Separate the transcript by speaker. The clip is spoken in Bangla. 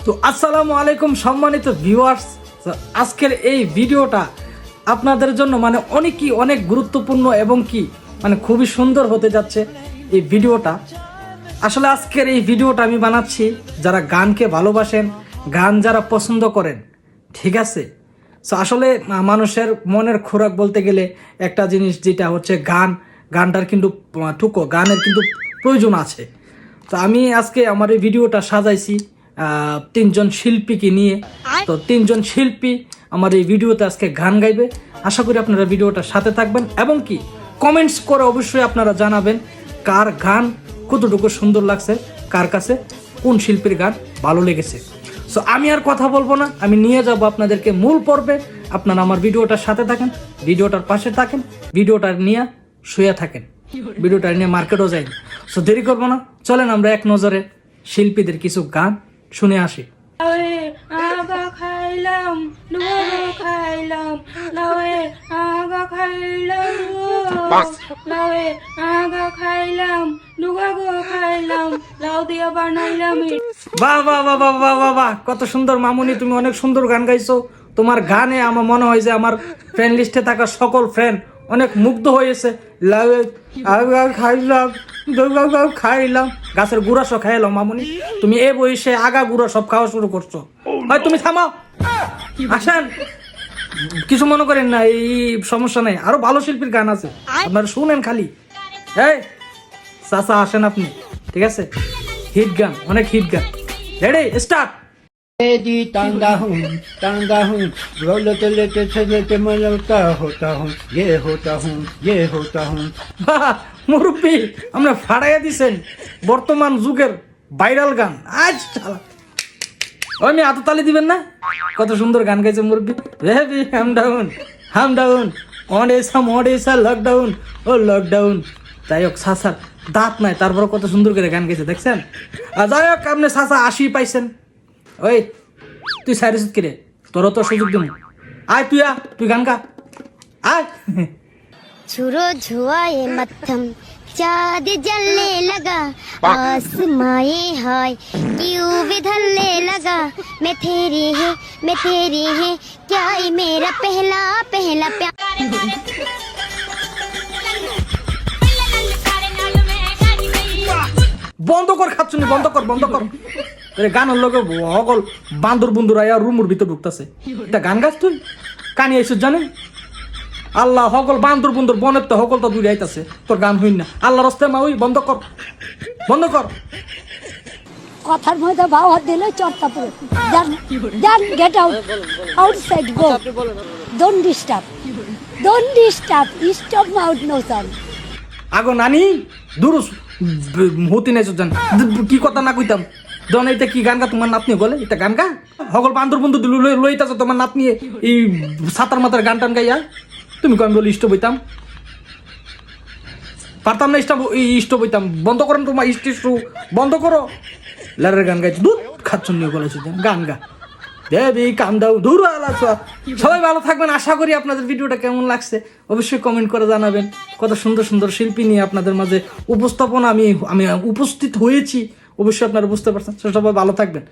Speaker 1: তো আসসালামু আলাইকুম সম্মানিত ভিউয়ার্স, আজকের এই ভিডিওটা আপনাদের জন্য অনেক গুরুত্বপূর্ণ এবং খুবই সুন্দর হতে যাচ্ছে। এই ভিডিওটা আসলে আজকের এই ভিডিওটা আমি বানাচ্ছি যারা গানকে ভালোবাসেন, গান যারা পছন্দ করেন, ঠিক আছে। সো আসলে মানুষের মনের খোরাক বলতে গেলে একটা জিনিস যেটা হচ্ছে গানটার কিন্তু গানের কিন্তু প্রয়োজন আছে। তো আমি আজকে আমার এই ভিডিওটা সাজাইছি তিনজন শিল্পীকে নিয়ে। তো তিনজন শিল্পী আমার এই ভিডিওতে আজকে গান গাইবে। আশা করি আপনারা ভিডিওটার সাথে থাকবেন এবং কমেন্টস করে অবশ্যই আপনারা জানাবেন কার গান কতটুকু সুন্দর লাগছে, কার কাছে কোন শিল্পীর গান ভালো লেগেছে। সো আমি আর কথা বলবো না, আমি নিয়ে যাব আপনাদেরকে মূল পর্বে। আপনারা আমার ভিডিওটার সাথে থাকেন, ভিডিওটার পাশে থাকেন, ভিডিওটা নিয়ে শুয়ে থাকেন, ভিডিওটা নিয়ে মার্কেটও যাই। সো দেরি করবো না, চলেন আমরা এক নজরে শিল্পীদের কিছু গান শুনে আসি।
Speaker 2: আগা খাইলাম লুগো খাইলাম লাউয়ে আগা খাইলাম লাউয়ে আগা খাইলাম লুগো খাইলাম লাউ দিয়া বানাইলাম।
Speaker 1: বাহ বাহ বাহ বাহ বাহ বাহ বাহ, কত সুন্দর মামুনি, তুমি অনেক সুন্দর গান গাইছো। তোমার গানে আমার মনে হয় যে আমার ফ্রেন্ড লিস্টে থাকা সকল ফ্রেন্ড অনেক মুগ্ধ হয়েছে। লাউয়ে আগা খাইলাম লুগো খাইলাম, গাছের গুড়া সব খাইলাম। মামুনি তুমি এ বয়সে আগা গুড়া সব খাওয়া শুরু করছো, হয় তুমি থামাও। আসেন, কিছু মনে করেন না, এই সমস্যা নেই, আরো ভালো শিল্পীর গান আছে, আপনারা শুনেন খালি। এই চাচা আসেন আপনি, ঠিক আছে। হিট গান, অনেক হিট গান। Ready start.
Speaker 3: जी तांगा हूँ रोलते लेते चलते मलता होता हूँ ये होता हूँ।
Speaker 1: মুরব্বী আমরা ফাড়াইয়া দিছেন বর্তমান যুগের ভাইরাল গান। আজ আমি হাততালি দিবেন না? কত সুন্দর গান গাইছে মুরব্বী। বেবি হাম ডাউন অডেসা লকডাউন ও লকডাউন। যাই হোক, সাসার দাঁত নাই, তারপর কত সুন্দর করে গান গাইছে দেখছেন। আর যাই হোক, আপনি সাসা 80 পাইছেন। ওই তুই সাইরিস কিরে, তোরও তো সুযোগ দিন। আয় তুই গান গা, আয়।
Speaker 4: छुरो छुआए मत्थम चाँद जलने लगा आसमाए हाय क्यों विधलने लगा मैं तेरी है क्या ये मेरा पहला प्यार।
Speaker 1: বন্ধ কর খাচ্ছুনি, বন্ধ কর। গানের লোকে সকল বান্দর বন্ধুরা আর রুমুর ভিতর ঢুকতেছে। এটা গান গাছ তুই কানি আইসুস জানেন? আল্লাহ সকল বান্দর বন্ধুর বনের তো সকল তো দূরে আইতাছে, তোর গান হইন না। আল্লাহ রাস্তায় মা ওই বন্ধ কর।
Speaker 5: কথার মধ্যে ভাও হাত দিলে চটটা পড়ে জান get outside go don't disturb stop mouth no sound.
Speaker 1: আগো নানি দুরুস হতি নাই জান, কি কথা না কইতাম। দন এটা কি গান গা তোমার নাতনি বলে? এটা গান গা সকল বান্দর বন্ধু লইতাছে তোমার নাতনি এই সাতার মাতার গান টান গাইয়া। তুমি কম বলে ইষ্ট বইতাম পারতাম না, ইষ্ট বইতাম। বন্ধ করেন তোমার ইষ্ট বন্ধ করো। লারের গান গাইছে, দুধ খাচ্ছন নিয়ে বলেছে গান গা। দেবী কাম দাও দূর আলাদা। সবাই ভালো থাকবেন, আশা করি আপনাদের ভিডিওটা কেমন লাগছে অবশ্যই কমেন্ট করে জানাবেন। কত সুন্দর সুন্দর শিল্পী নিয়ে আপনাদের মাঝে উপস্থাপনা আমি উপস্থিত হয়েছি, অবশ্যই আপনারা বুঝতে পারছেন। সবাই ভালো থাকবেন।